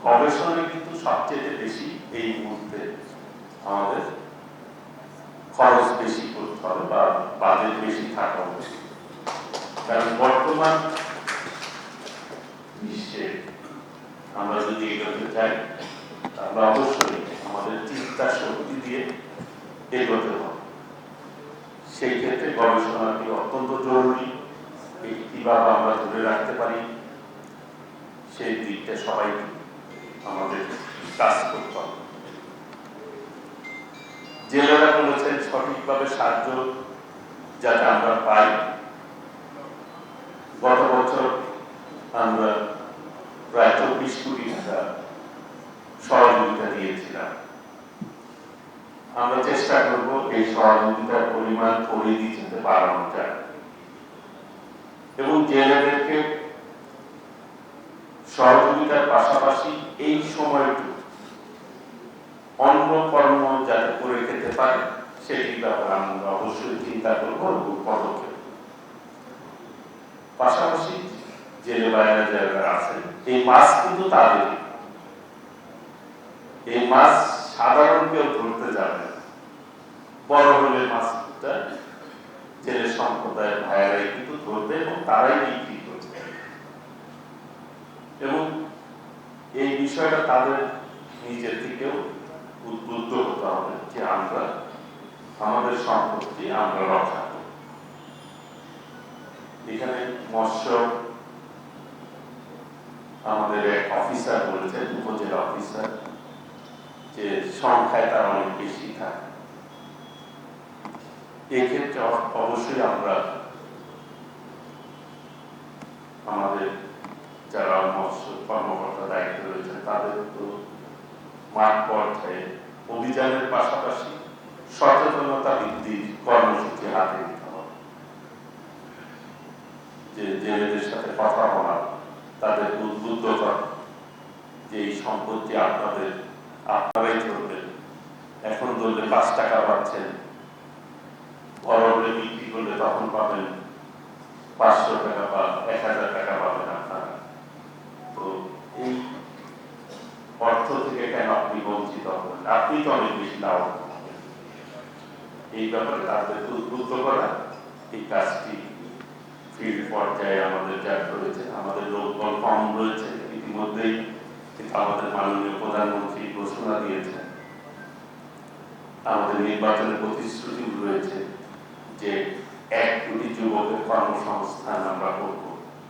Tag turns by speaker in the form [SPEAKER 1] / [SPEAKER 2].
[SPEAKER 1] গবেষণায় কিন্তু সবচেয়ে বেশি এই মুহূর্তে আমাদের খরচ বেশি করতে হবে বা বাজেট বেশি থাকা উচিত। কারণ বর্তমান বিশ্বে আমরা যদি এগোতে চাই আমরা অবশ্যই আমাদের চিন্তা শক্তি দিয়ে এগোতে হবে। সেই ক্ষেত্রে গবেষণাটি অত্যন্ত জরুরি। কিভাবে আমরা ধরে রাখতে পারি সেই দিকটা সবাই আমাদের কাজ করতে হবে। জেলেরা বলেছেন সঠিকভাবে সাহায্য যাতে আমরা পাই। গত বছর আমরা প্রায় 24 কোটি টাকা সহযোগিতা দিয়েছিলাম। আমরা চেষ্টা করব এই সহযোগিতার পরিমাণ পরিধি যাতে বাড়ানো যায় এবং জেলেদেরকে সহযোগিতার পাশাপাশি এই সময়টুকু অন্য কর্ম যাতে করে খেতে পারে সেটির ব্যাপারে আমরা অবশ্যই চিন্তা করবো এবং পদক্ষেপ। পাশাপাশি জেলে বাইরে যারা আছেন এই মাছ কিন্তু তাদের, এই মাছ সাধারণ কেউ ধরতে যাবে না। বড় হলে মাছটা জেলে সম্প্রদায়ের ভাইয়েরাই কিন্তু ধরবে এবং তারাই বিক্রি করবে এবং এই বিষয়টা তাদের নিজের থেকেও উদ্বুদ্ধ হতে হবে যে আমরা আমাদের সম্পত্তি আমরা রক্ষা করব। এখানে মৎস্য আমাদের এক অফিসার বলেছেন, উপজেলা অফিসার, যে সংখ্যায় তারা অনেক বেশি থাকে। এক্ষেত্রে অবশ্যই আমরা আমাদের যারা মৎস্য কর্মকর্তা দায়িত্ব রয়েছে তাদের তো মাঠ পর্যায়ে অভিযানের পাশাপাশি সচেতনতা বৃদ্ধির কর্মসূচি হাতে নিতে হবে। যে জেলেদের সাথে কথা বলা, তাদের উদ্বুদ্ধ করা যে এই সম্পত্তি আপনারাই ধরবেন, এখন ধরলে 5 টাকা পাচ্ছেন, বড় হলে বিক্রি করলে তখন পাবেন 500 টাকা বা 1000 টাকা পাবেন আপনারা। তো এই অর্থ থেকে কেন আপনি বঞ্চিত হবেন? আপনি তো অনেক বেশি লাভ পাবেন। এই ব্যাপারে তাদেরকে উদ্বুদ্ধ করা, এই কাজটি ফিল্ড পর্যায়ে আমাদের যা রয়েছে, আমাদের লোকবল কম রয়েছে ইতিমধ্যেই, কিন্তু আমাদের মাননীয় প্রধানমন্ত্রী ঘোষণা দিয়েছেন, আমাদের নির্বাচনের প্রতিশ্রুতি রয়েছে যে 1 কোটি যুবকের কর্মসংস্থান আমরা করব।